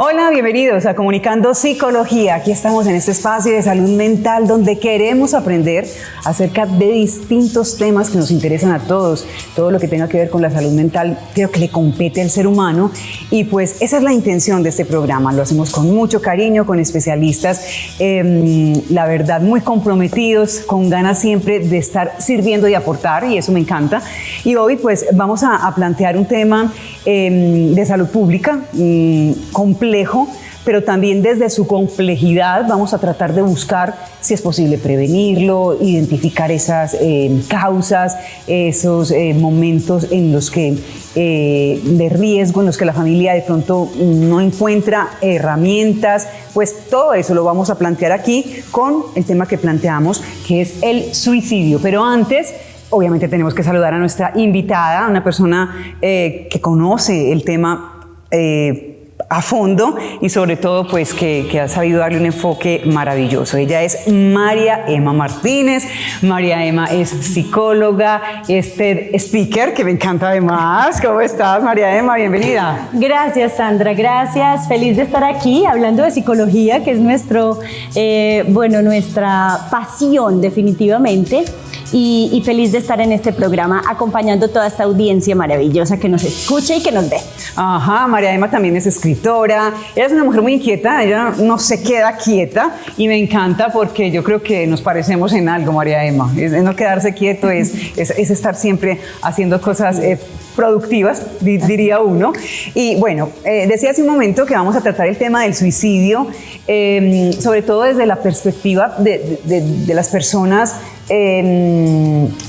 Hola, bienvenidos a Comunicando Psicología. Aquí estamos en este espacio de salud mental donde queremos aprender acerca de distintos temas que nos interesan a todos. Todo lo que tenga que ver con la salud mental creo que le compete al ser humano y pues esa es la intención de este programa. Lo hacemos con mucho cariño, con especialistas, la verdad muy comprometidos, con ganas siempre de estar sirviendo y aportar, y eso me encanta. Y hoy pues vamos a plantear un tema de salud pública complejo, pero también desde su complejidad vamos a tratar de buscar si es posible prevenirlo, identificar esas causas, esos momentos en los que de riesgo, en los que la familia de pronto no encuentra herramientas. Pues todo eso lo vamos a plantear aquí con el tema que planteamos, que es el suicidio. Pero antes, obviamente tenemos que saludar a nuestra invitada, una persona que conoce el tema a fondo y sobre todo pues que ha sabido darle un enfoque maravilloso. Ella es María Emma Martínez. María Emma es psicóloga, es TED speaker, que me encanta además. ¿Cómo estás, María Emma? Bienvenida. Gracias, Sandra, gracias. Feliz de estar aquí hablando de psicología, que es nuestra pasión definitivamente. Y feliz de estar en este programa acompañando toda esta audiencia maravillosa que nos escucha y que nos ve. Ajá, María Emma también es escritora. Ella es una mujer muy inquieta, ella no se queda quieta y me encanta porque yo creo que nos parecemos en algo, María Emma. Es no quedarse quieto, es estar siempre haciendo cosas productivas, diría uno. Y bueno, decía hace un momento que vamos a tratar el tema del suicidio, sobre todo desde la perspectiva de las personas,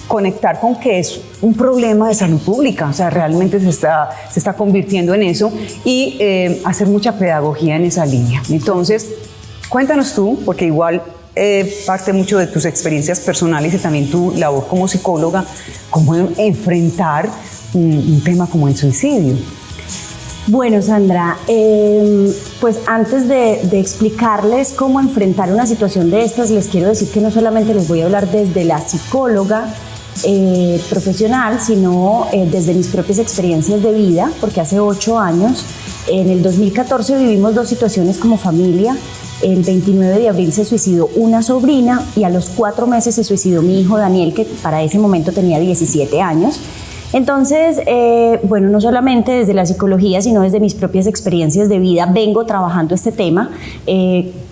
conectar con que es un problema de salud pública, o sea, realmente se está convirtiendo en eso, y hacer mucha pedagogía en esa línea. Entonces, cuéntanos tú, porque igual parte mucho de tus experiencias personales y también tu labor como psicóloga, cómo enfrentar un tema como el suicidio. Bueno, Sandra, pues antes de explicarles cómo enfrentar una situación de estas, les quiero decir que no solamente les voy a hablar desde la psicóloga profesional, sino desde mis propias experiencias de vida, porque hace 8 años, en el 2014, vivimos 2 situaciones como familia. El 29 de abril se suicidó una sobrina y a los 4 meses se suicidó mi hijo Daniel, que para ese momento tenía 17 años. Entonces, no solamente desde la psicología, sino desde mis propias experiencias de vida vengo trabajando este tema,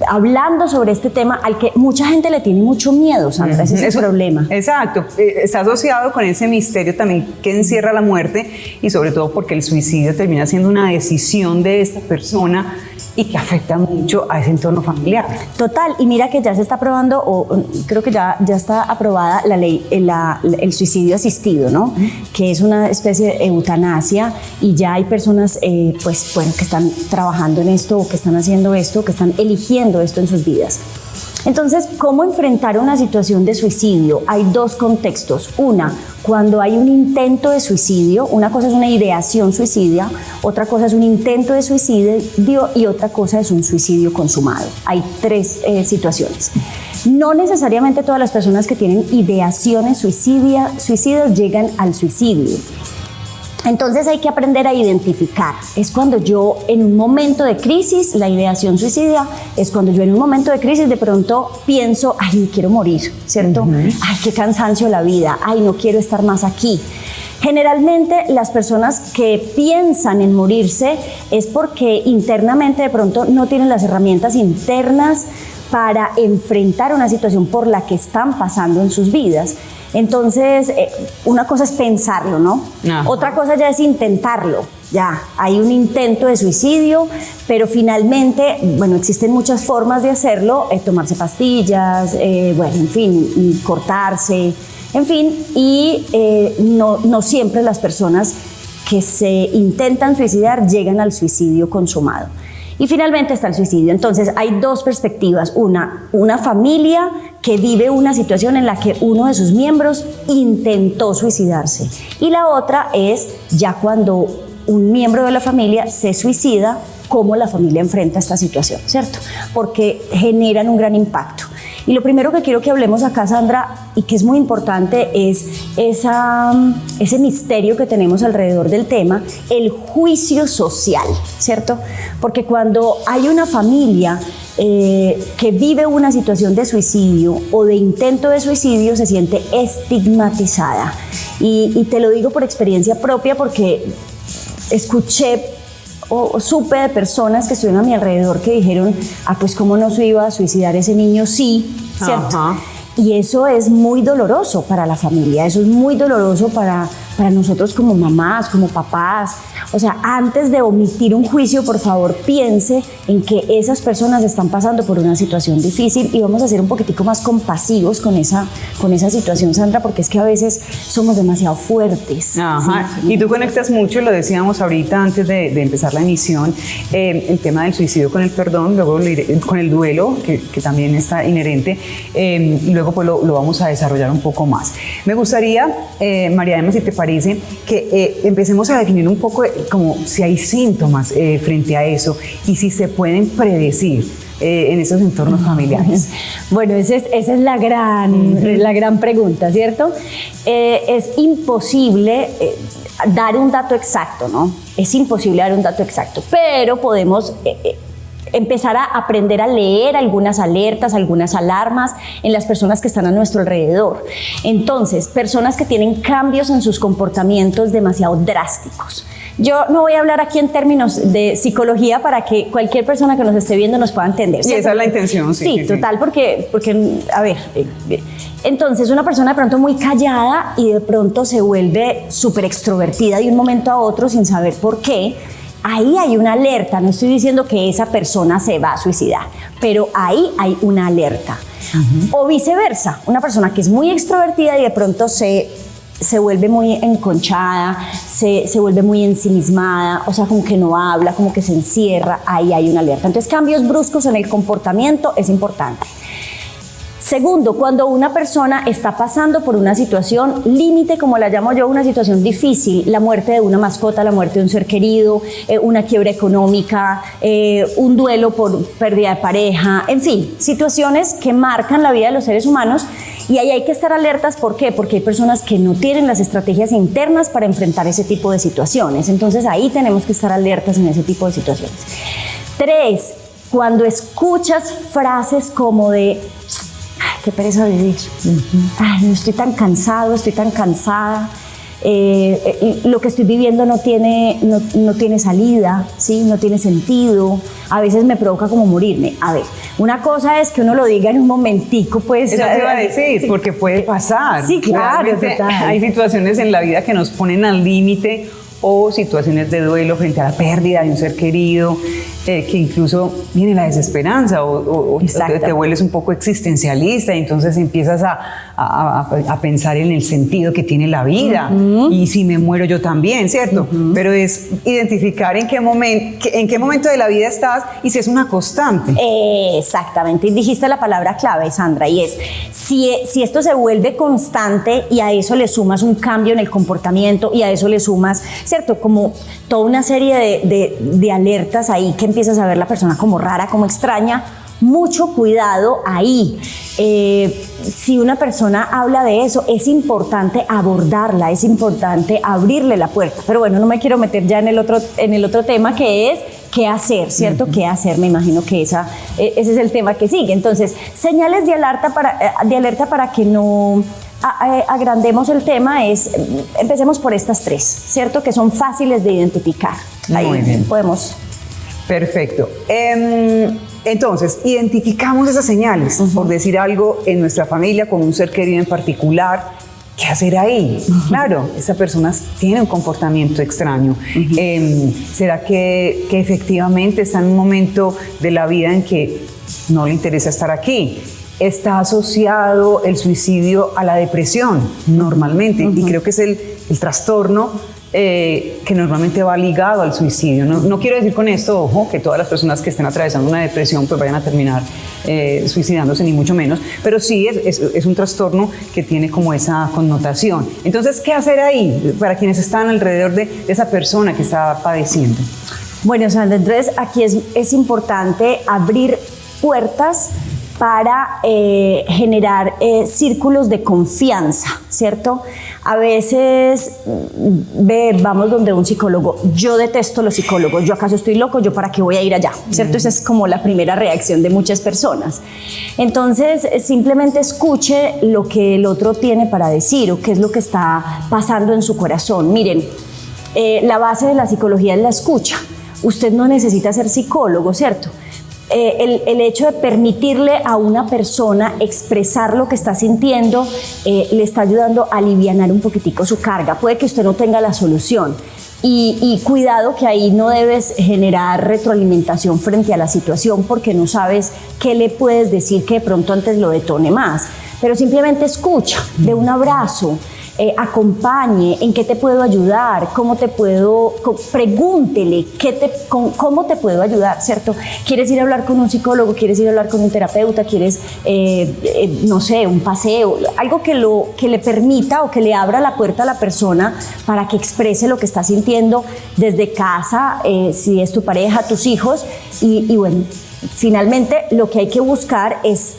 hablando sobre este tema al que mucha gente le tiene mucho miedo, Sandra, ese es el problema. Exacto, está asociado con ese misterio también que encierra la muerte y sobre todo porque el suicidio termina siendo una decisión de esta persona y que afecta mucho a ese entorno familiar. Total, y mira que ya se está aprobando, o creo que ya está aprobada la ley, el suicidio asistido, ¿no? Que es una especie de eutanasia, y ya hay personas que están trabajando en esto, o que están haciendo esto, que están eligiendo esto en sus vidas. Entonces, ¿cómo enfrentar una situación de suicidio? Hay 2 contextos. Una, cuando hay un intento de suicidio, una cosa es una ideación suicida, otra cosa es un intento de suicidio y otra cosa es un suicidio consumado. Hay 3 situaciones. No necesariamente todas las personas que tienen ideaciones suicidas llegan al suicidio. Entonces hay que aprender a identificar. Es cuando yo en un momento de crisis, la ideación suicida, es cuando yo en un momento de crisis de pronto pienso, ay, me quiero morir, ¿cierto? Ay, qué cansancio la vida, ay, no quiero estar más aquí. Generalmente las personas que piensan en morirse es porque internamente de pronto no tienen las herramientas internas para enfrentar una situación por la que están pasando en sus vidas. Entonces, una cosa es pensarlo, ¿no? Ajá. Otra cosa ya es intentarlo. Ya, hay un intento de suicidio, pero finalmente, existen muchas formas de hacerlo, tomarse pastillas, cortarse, en fin, y no siempre las personas que se intentan suicidar llegan al suicidio consumado. Y finalmente está el suicidio. Entonces hay 2 perspectivas. Una familia que vive una situación en la que uno de sus miembros intentó suicidarse. Y la otra es ya cuando un miembro de la familia se suicida, cómo la familia enfrenta esta situación, ¿cierto? Porque generan un gran impacto. Y lo primero que quiero que hablemos acá, Sandra, y que es muy importante, es ese misterio que tenemos alrededor del tema, el juicio social, ¿cierto? Porque cuando hay una familia que vive una situación de suicidio o de intento de suicidio, se siente estigmatizada. Y te lo digo por experiencia propia, porque escuché o supe de personas que estuvieron a mi alrededor que dijeron, pues cómo no se iba a suicidar ese niño, sí, ¿cierto? Ajá. Y eso es muy doloroso para la familia, eso es muy doloroso para nosotros como mamás, como papás. O sea, antes de omitir un juicio, por favor, piense en que esas personas están pasando por una situación difícil, y vamos a ser un poquitico más compasivos con esa situación, Sandra, porque es que a veces somos demasiado fuertes. Ajá. ¿Sí? Y tú conectas mucho, lo decíamos ahorita antes de empezar la emisión, el tema del suicidio con el perdón, luego con el duelo, que también está inherente, y luego pues lo vamos a desarrollar un poco más. Me gustaría, María Emma, si te parece, que empecemos a definir un poco como si hay síntomas frente a eso y si se pueden predecir en esos entornos familiares. Bueno, esa es la gran pregunta, ¿cierto? Es imposible dar un dato exacto, ¿no? Es imposible dar un dato exacto, pero podemos empezar a aprender a leer algunas alertas, algunas alarmas en las personas que están a nuestro alrededor. Entonces, personas que tienen cambios en sus comportamientos demasiado drásticos. Yo no voy a hablar aquí en términos de psicología para que cualquier persona que nos esté viendo nos pueda entender, ¿cierto? Y esa es la intención, sí. Sí, total, porque a ver, entonces una persona de pronto muy callada y de pronto se vuelve súper extrovertida de un momento a otro sin saber por qué. Ahí hay una alerta, no estoy diciendo que esa persona se va a suicidar, pero ahí hay una alerta. O viceversa, una persona que es muy extrovertida y de pronto se vuelve muy enconchada, se vuelve muy ensimismada, o sea, como que no habla, como que se encierra, ahí hay una alerta. Entonces, cambios bruscos en el comportamiento es importante. Segundo, cuando una persona está pasando por una situación límite, como la llamo yo, una situación difícil, la muerte de una mascota, la muerte de un ser querido, una quiebra económica, un duelo por pérdida de pareja, en fin, situaciones que marcan la vida de los seres humanos, y ahí hay que estar alertas. ¿Por qué? Porque hay personas que no tienen las estrategias internas para enfrentar ese tipo de situaciones. Entonces ahí tenemos que estar alertas en ese tipo de situaciones. 3, cuando escuchas frases como de qué pereza vivir, ay, no, estoy tan cansado, estoy tan cansada, lo que estoy viviendo no tiene salida, ¿sí? No tiene sentido, a veces me provoca como morirme. A ver, una cosa es que uno lo diga en un momentico, pues... Eso te iba a decir, sí, porque puede pasar. Sí, claro, total. Hay situaciones en la vida que nos ponen al límite, o situaciones de duelo frente a la pérdida de un ser querido, que incluso viene la desesperanza o te vuelves un poco existencialista y entonces empiezas a pensar en el sentido que tiene la vida, y si me muero yo también, ¿cierto? Pero es identificar en qué momento de la vida estás y si es una constante. Exactamente, y dijiste la palabra clave, Sandra, y es si esto se vuelve constante y a eso le sumas un cambio en el comportamiento y a eso le sumas, ¿cierto? Como toda una serie de alertas ahí que empiezas a ver la persona como rara, como extraña. Mucho cuidado ahí. Si una persona habla de eso, es importante abordarla, es importante abrirle la puerta. Pero bueno, no me quiero meter ya en el otro tema, que es qué hacer, ¿cierto? ¿Qué hacer? Me imagino que ese es el tema que sigue. Entonces, señales de alerta para que no agrandemos el tema empecemos por estas 3, ¿cierto? Que son fáciles de identificar. Ahí muy bien. Podemos... Perfecto. Entonces, identificamos esas señales, por decir algo, en nuestra familia, con un ser querido en particular. ¿Qué hacer ahí? Claro, esa persona tiene un comportamiento extraño. ¿Será que efectivamente está en un momento de la vida en que no le interesa estar aquí? Está asociado el suicidio a la depresión, normalmente, y creo que es el trastorno que normalmente va ligado al suicidio. No quiero decir con esto, ojo, que todas las personas que estén atravesando una depresión pues vayan a terminar suicidándose, ni mucho menos, pero sí es un trastorno que tiene como esa connotación. Entonces, ¿qué hacer ahí para quienes están alrededor de esa persona que está padeciendo? Bueno, Sandra, entonces aquí es importante abrir puertas para generar círculos de confianza, ¿cierto? A veces vamos donde un psicólogo. Yo detesto los psicólogos. ¿Yo acaso estoy loco? ¿Yo para qué voy a ir allá? ¿Cierto? Esa es como la primera reacción de muchas personas. Entonces, simplemente escuche lo que el otro tiene para decir o qué es lo que está pasando en su corazón. Miren, la base de la psicología es la escucha. Usted no necesita ser psicólogo, ¿cierto? El hecho de permitirle a una persona expresar lo que está sintiendo le está ayudando a alivianar un poquitico su carga. Puede que usted no tenga la solución y cuidado que ahí no debes generar retroalimentación frente a la situación porque no sabes qué le puedes decir que de pronto antes lo detone más, pero simplemente escucha, dé un abrazo. Acompañe, en qué te puedo ayudar, cómo te puedo, pregúntele cómo te puedo ayudar, ¿cierto? ¿Quieres ir a hablar con un psicólogo? ¿Quieres ir a hablar con un terapeuta? ¿Quieres, no sé, un paseo? Algo que le permita o que le abra la puerta a la persona para que exprese lo que está sintiendo desde casa, si es tu pareja, tus hijos, y bueno, finalmente lo que hay que buscar es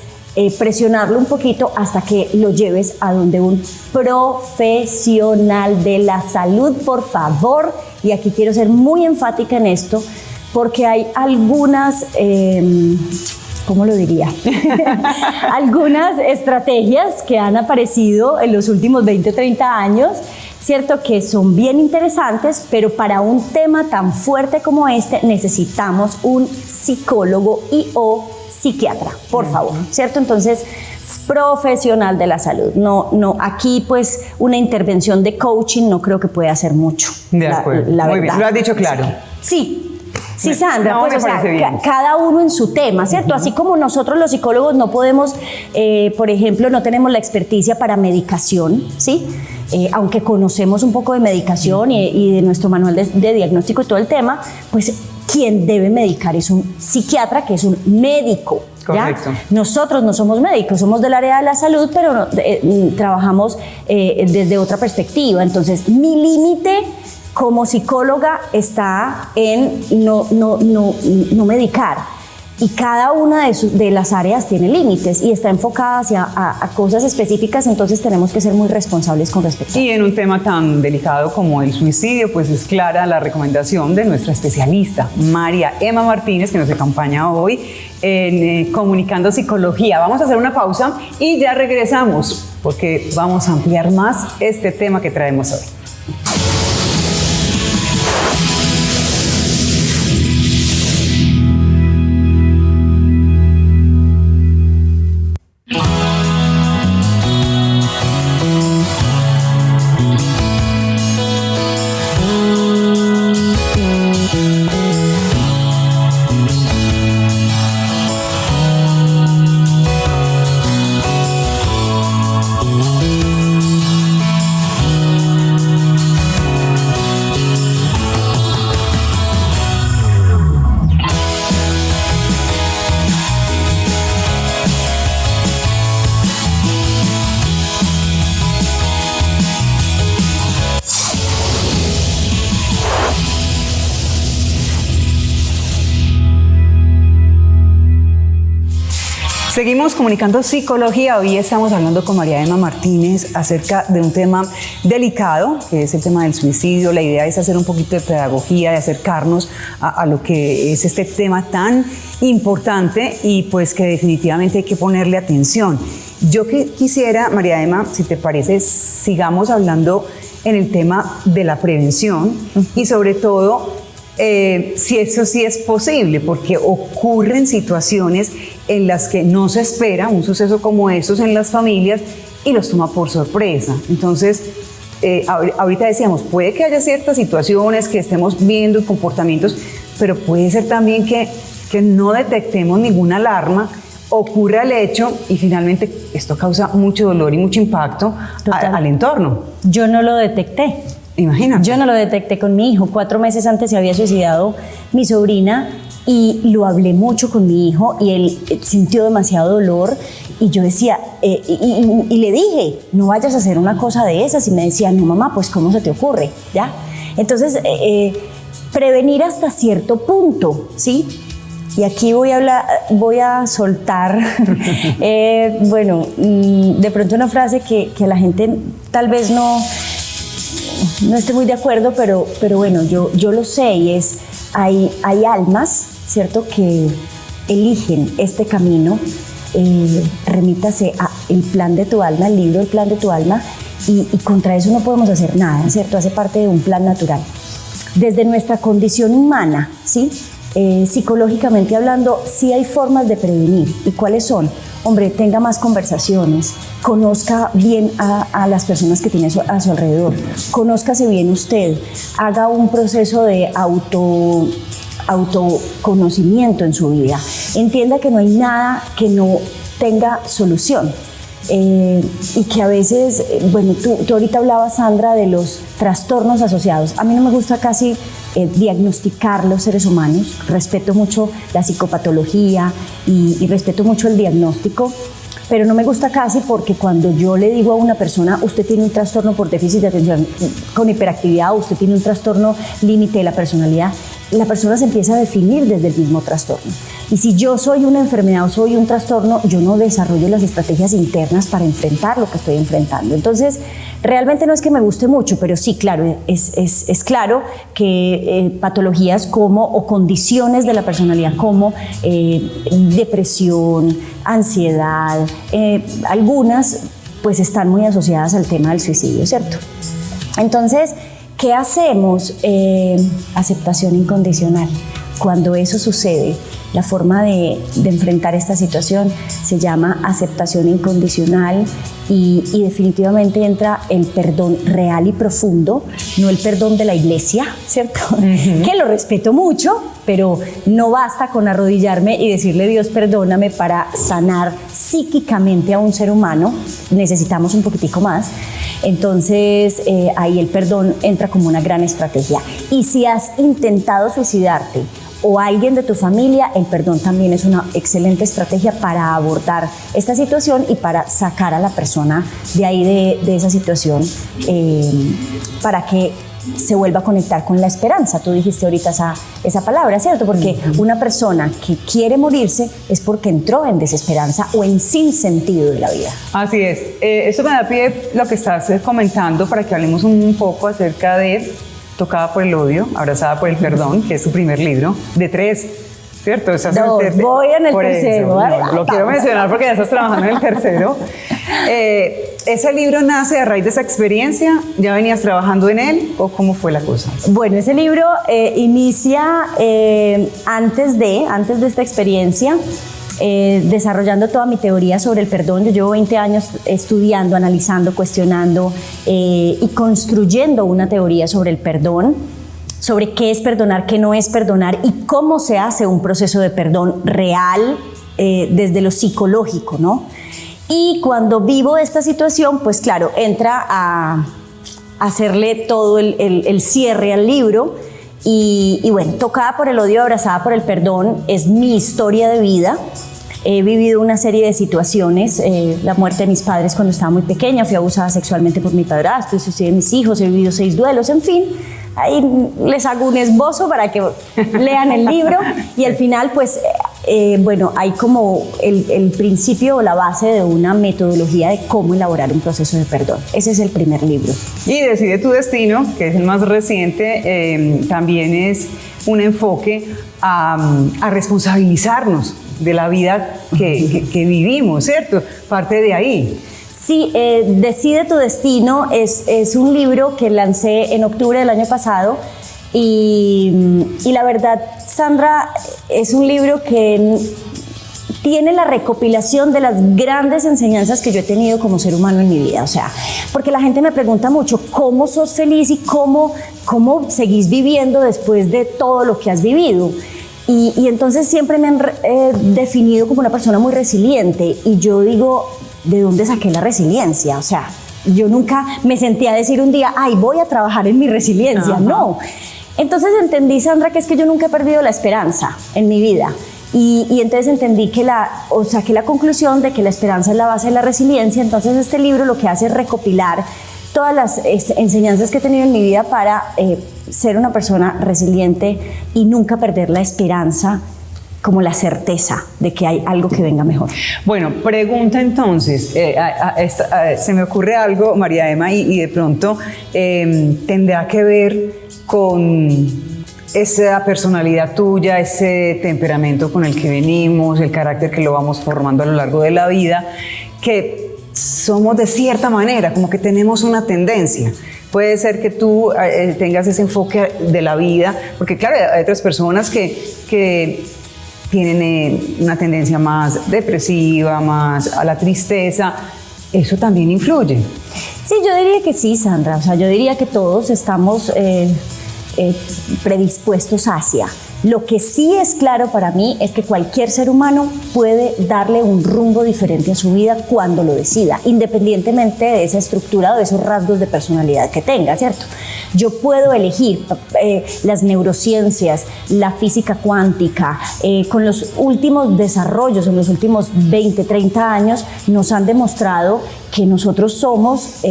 presionarlo un poquito hasta que lo lleves a donde un profesional de la salud, por favor. Y aquí quiero ser muy enfática en esto, porque hay algunas, ¿cómo lo diría? Algunas estrategias que han aparecido en los últimos 20, 30 años, ¿cierto? Que son bien interesantes, pero para un tema tan fuerte como este necesitamos un psicólogo o psiquiatra, por favor, ¿cierto? Entonces, profesional de la salud. No, aquí pues una intervención de coaching no creo que pueda hacer mucho. De acuerdo. La muy verdad. bien, lo has dicho claro. Sí, Sandra, no, pues o sea, cada uno en su tema, ¿cierto? Así como nosotros los psicólogos no podemos, por ejemplo, no tenemos la experticia para medicación, ¿sí? Aunque conocemos un poco de medicación y de nuestro manual de diagnóstico y todo el tema, pues quien debe medicar es un psiquiatra, que es un médico. ¿Ya? Correcto. Nosotros no somos médicos, somos del área de la salud, pero trabajamos desde otra perspectiva. Entonces, mi límite como psicóloga está en no medicar. Y cada una de las áreas tiene límites y está enfocada a cosas específicas, entonces tenemos que ser muy responsables con respecto a eso. Y en un tema tan delicado como el suicidio, pues es clara la recomendación de nuestra especialista, María Emma Martínez, que nos acompaña hoy en Comunicando Psicología. Vamos a hacer una pausa y ya regresamos, porque vamos a ampliar más este tema que traemos hoy. Seguimos Comunicando Psicología. Hoy estamos hablando con María Emma Martínez acerca de un tema delicado, que es el tema del suicidio. La idea es hacer un poquito de pedagogía, de acercarnos a lo que es este tema tan importante y pues que definitivamente hay que ponerle atención. Yo quisiera, María Emma, si te parece, sigamos hablando en el tema de la prevención y sobre todo si eso sí es posible, porque ocurren situaciones en las que no se espera un suceso como estos en las familias y los toma por sorpresa. Entonces, ahorita decíamos, puede que haya ciertas situaciones que estemos viendo, comportamientos, pero puede ser también que no detectemos ninguna alarma, ocurra el hecho y finalmente esto causa mucho dolor y mucho impacto al entorno. Yo no lo detecté. Imagínate. Yo no lo detecté con mi hijo. 4 meses antes se había suicidado mi sobrina y lo hablé mucho con mi hijo y él sintió demasiado dolor y yo decía, y le dije, no vayas a hacer una cosa de esas, y me decía, no mamá, pues ¿cómo se te ocurre? ¿Ya? Entonces, prevenir hasta cierto punto, ¿sí? Y aquí voy a soltar, de pronto una frase que la gente tal vez no esté muy de acuerdo, pero bueno, yo lo sé, y es, hay almas, ¿cierto?, que eligen este camino. Remítase a El plan de tu alma, el libro El plan de tu alma, y contra eso no podemos hacer nada, ¿cierto? Hace parte de un plan natural. Desde nuestra condición humana, ¿sí? Psicológicamente hablando, sí hay formas de prevenir. ¿Y cuáles son? Hombre, tenga más conversaciones, conozca bien a las personas que tiene a su alrededor, conózcase bien usted, haga un proceso de autoconocimiento en su vida, entienda que no hay nada que no tenga solución. Y que a veces, bueno, tú ahorita hablabas, Sandra, de los trastornos asociados. A mí no me gusta casi diagnosticar los seres humanos, respeto mucho la psicopatología y respeto mucho el diagnóstico, pero no me gusta casi, porque cuando yo le digo a una persona, usted tiene un trastorno por déficit de atención con hiperactividad, o usted tiene un trastorno límite de la personalidad, la persona se empieza a definir desde el mismo trastorno. Y si yo soy una enfermedad o soy un trastorno, yo no desarrollo las estrategias internas para enfrentar lo que estoy enfrentando. Entonces, realmente no es que me guste mucho, pero sí, claro, es claro que patologías o condiciones de la personalidad como depresión, ansiedad, algunas pues están muy asociadas al tema del suicidio, ¿cierto? Entonces, ¿qué hacemos? Aceptación incondicional. Cuando eso sucede, la forma de enfrentar esta situación se llama aceptación incondicional, y definitivamente entra el perdón real y profundo, no el perdón de la iglesia, ¿cierto? Que lo respeto mucho, pero no basta con arrodillarme y decirle Dios perdóname para sanar psíquicamente a un ser humano, necesitamos un poquitico más. Entonces ahí el perdón entra como una gran estrategia. Y si has intentado suicidarte o alguien de tu familia, el perdón también es una excelente estrategia para abordar esta situación y para sacar a la persona de ahí, de esa situación, para que se vuelva a conectar con la esperanza. Tú dijiste ahorita esa palabra, ¿cierto? Porque una persona que quiere morirse es porque entró en desesperanza o en sinsentido de la vida. Así es. Eso me da pie lo que estás comentando para que hablemos un poco acerca de Tocada por el odio, abrazada por el perdón, que es su primer libro, de 3, ¿cierto? Voy en el tercero. Lo quiero mencionar porque ya estás trabajando en el tercero. ¿Ese libro nace a raíz de esa experiencia? ¿Ya venías trabajando en él o cómo fue la cosa? Bueno, ese libro inicia antes de esta experiencia, desarrollando toda mi teoría sobre el perdón. Yo llevo 20 años estudiando, analizando, cuestionando y construyendo una teoría sobre el perdón, sobre qué es perdonar, qué no es perdonar y cómo se hace un proceso de perdón real desde lo psicológico, ¿no? Y cuando vivo esta situación, pues claro, entra a hacerle todo el cierre al libro. Y bueno, Tocada por el odio, abrazada por el perdón es mi historia de vida. He vivido una serie de situaciones, la muerte de mis padres cuando estaba muy pequeña, fui abusada sexualmente por mi padrastro, el suicidio de mis hijos, he vivido 6 duelos, en fin. Ahí les hago un esbozo para que lean el libro y al final pues bueno, hay como el principio o la base de una metodología de cómo elaborar un proceso de perdón. Ese es el primer libro. Y Decide tu destino, que es el más reciente, también es un enfoque a responsabilizarnos de la vida que vivimos, ¿cierto? Parte de ahí. Sí, Decide tu destino es un libro que lancé en octubre del año pasado y la verdad, Sandra, es un libro que tiene la recopilación de las grandes enseñanzas que yo he tenido como ser humano en mi vida. O sea, porque la gente me pregunta mucho, ¿cómo sos feliz y cómo seguís viviendo después de todo lo que has vivido? Y entonces siempre me han definido como una persona muy resiliente y yo digo, ¿de dónde saqué la resiliencia? O sea, yo nunca me sentí a decir un día, ay, voy a trabajar en mi resiliencia. Ajá. No. Entonces entendí, Sandra, que es que yo nunca he perdido la esperanza en mi vida. Y entonces entendí saqué la conclusión de que la esperanza es la base de la resiliencia. Entonces este libro lo que hace es recopilar todas las enseñanzas que he tenido en mi vida para ser una persona resiliente y nunca perder la esperanza como la certeza de que hay algo que venga mejor. Bueno, pregunta entonces, se me ocurre algo, María Emma, y de pronto tendrá que ver con esa personalidad tuya, ese temperamento con el que venimos, el carácter que lo vamos formando a lo largo de la vida, que somos de cierta manera, como que tenemos una tendencia. Puede ser que tú tengas ese enfoque de la vida, porque claro, hay otras personas que tienen una tendencia más depresiva, más a la tristeza. ¿Eso también influye? Sí, yo diría que sí, Sandra. O sea, yo diría que todos estamos predispuestos hacia. Lo que sí es claro para mí es que cualquier ser humano puede darle un rumbo diferente a su vida cuando lo decida, independientemente de esa estructura o de esos rasgos de personalidad que tenga, ¿cierto? Yo puedo elegir las neurociencias, la física cuántica, con los últimos desarrollos en los últimos 20, 30 años nos han demostrado que nosotros somos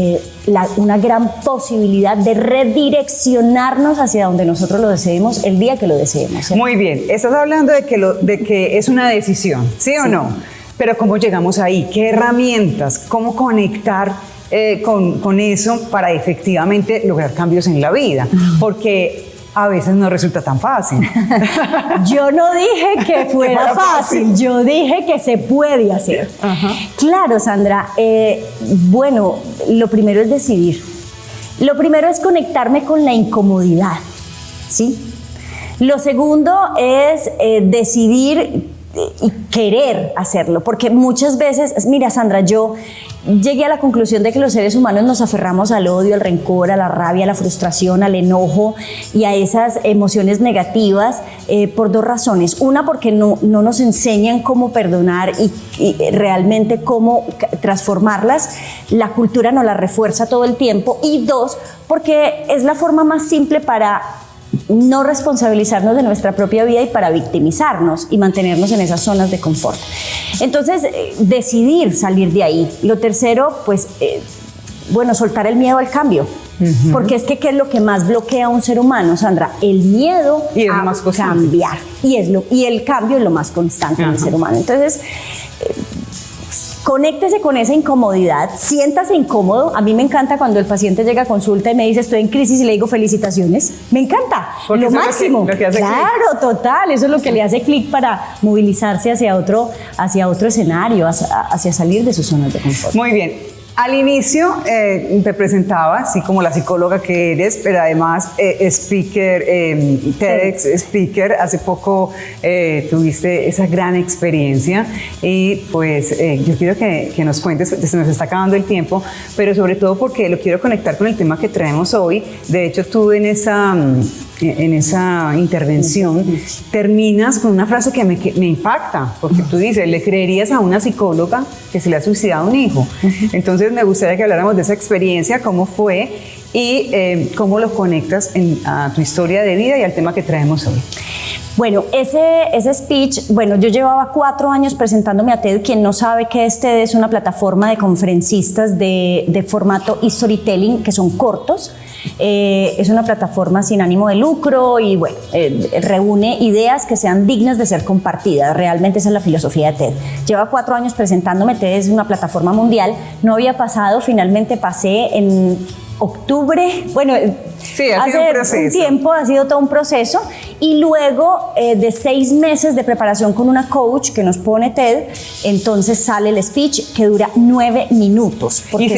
una gran posibilidad de redireccionarnos hacia donde nosotros lo deseemos el día que lo deseemos, ¿cierto? Muy bien, estás hablando de que es una decisión, ¿sí o no? Pero ¿cómo llegamos ahí? ¿Qué herramientas? ¿Cómo conectar con eso para efectivamente lograr cambios en la vida? Porque a veces no resulta tan fácil. Yo no dije que fuera fácil, yo dije que se puede hacer. Ajá. Claro, Sandra, bueno, lo primero es decidir. Lo primero es conectarme con la incomodidad, ¿sí? Lo segundo es decidir y querer hacerlo, porque muchas veces, mira, Sandra, yo llegué a la conclusión de que los seres humanos nos aferramos al odio, al rencor, a la rabia, a la frustración, al enojo y a esas emociones negativas por dos razones. Una, porque no nos enseñan cómo perdonar y realmente cómo transformarlas. La cultura nos la refuerza todo el tiempo. Y dos, porque es la forma más simple para no responsabilizarnos de nuestra propia vida y para victimizarnos y mantenernos en esas zonas de confort. Entonces, decidir salir de ahí. Lo tercero, pues, bueno, soltar el miedo al cambio. Uh-huh. Porque es que ¿qué es lo que más bloquea a un ser humano, Sandra? El miedo a cambiar. Y el cambio es lo más constante en el ser humano. Entonces, conéctese con esa incomodidad, siéntase incómodo. A mí me encanta cuando el paciente llega a consulta y me dice estoy en crisis y le digo felicitaciones. Me encanta, porque lo máximo. Lo que hace claro, clic. Total, eso es lo que le hace clic para movilizarse hacia otro escenario, hacia salir de sus zonas de confort. Muy bien. Al inicio te presentaba, así como la psicóloga que eres, pero además speaker, TEDx speaker. Hace poco tuviste esa gran experiencia y pues yo quiero que nos cuentes, se nos está acabando el tiempo, pero sobre todo porque lo quiero conectar con el tema que traemos hoy. De hecho, tú en esa intervención terminas con una frase que me impacta, porque tú dices, ¿le creerías a una psicóloga que se le ha suicidado un hijo? Entonces me gustaría que habláramos de esa experiencia, cómo fue y cómo lo conectas a tu historia de vida y al tema que traemos hoy. Bueno, ese speech, bueno, yo llevaba 4 años presentándome a TED. Quien no sabe qué es TED, es una plataforma de conferencistas de formato y storytelling que son cortos. Es una plataforma sin ánimo de lucro y bueno, reúne ideas que sean dignas de ser compartidas. Realmente esa es la filosofía de TED. Lleva 4 años presentándome. TED es una plataforma mundial. No había pasado, finalmente pasé en octubre. Bueno, sí, hace un tiempo, ha sido todo un proceso. Y luego de 6 meses de preparación con una coach que nos pone TED, entonces sale el speech que dura 9 minutos. Y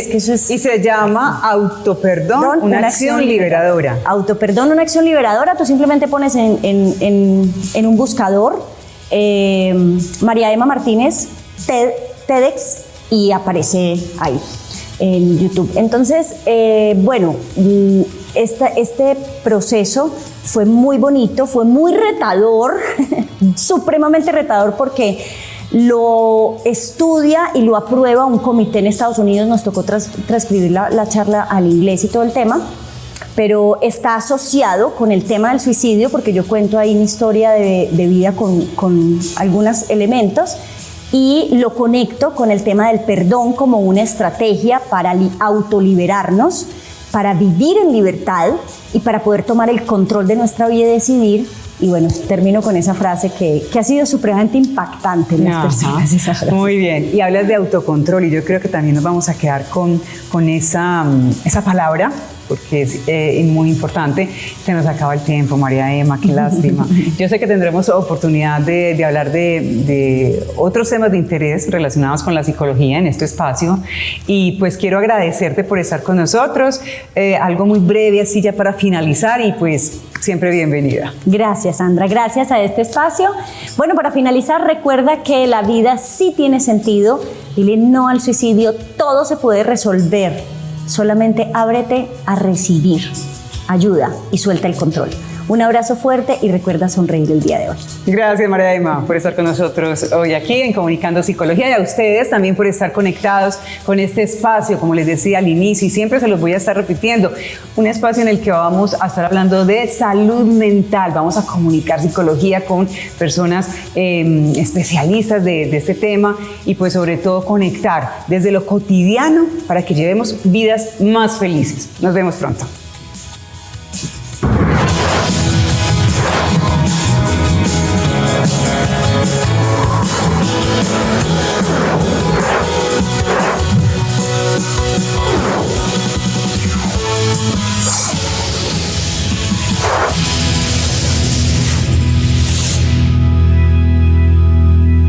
se llama Autoperdón, una acción liberadora. Autoperdón, una acción liberadora. Tú simplemente pones en un buscador María Emma Martínez, TEDx, y aparece ahí en YouTube. Entonces, bueno, este proceso fue muy bonito, fue muy retador, supremamente retador, porque lo estudia y lo aprueba un comité en Estados Unidos. Nos tocó transcribir la charla al inglés y todo el tema, pero está asociado con el tema del suicidio, porque yo cuento ahí mi historia de vida con algunos elementos. Y lo conecto con el tema del perdón como una estrategia para autoliberarnos, para vivir en libertad y para poder tomar el control de nuestra vida y decidir Y bueno, termino con esa frase que ha sido supremamente impactante en las personas. Esa frase. Muy bien, y hablas de autocontrol y yo creo que también nos vamos a quedar con esa palabra, porque es muy importante. Se nos acaba el tiempo, María Emma, qué lástima. Yo sé que tendremos oportunidad de hablar de otros temas de interés relacionados con la psicología en este espacio, y pues quiero agradecerte por estar con nosotros. Algo muy breve así ya para finalizar, y pues siempre bienvenida. Gracias, Sandra. Gracias a este espacio. Bueno, para finalizar, recuerda que la vida sí tiene sentido. Dile no al suicidio. Todo se puede resolver. Solamente ábrete a recibir ayuda y suelta el control. Un abrazo fuerte y recuerda sonreír el día de hoy. Gracias, María Emma, por estar con nosotros hoy aquí en Comunicando Psicología, y a ustedes también por estar conectados con este espacio, como les decía al inicio, y siempre se los voy a estar repitiendo, un espacio en el que vamos a estar hablando de salud mental. Vamos a comunicar psicología con personas especialistas de este tema, y pues sobre todo conectar desde lo cotidiano para que llevemos vidas más felices. Nos vemos pronto.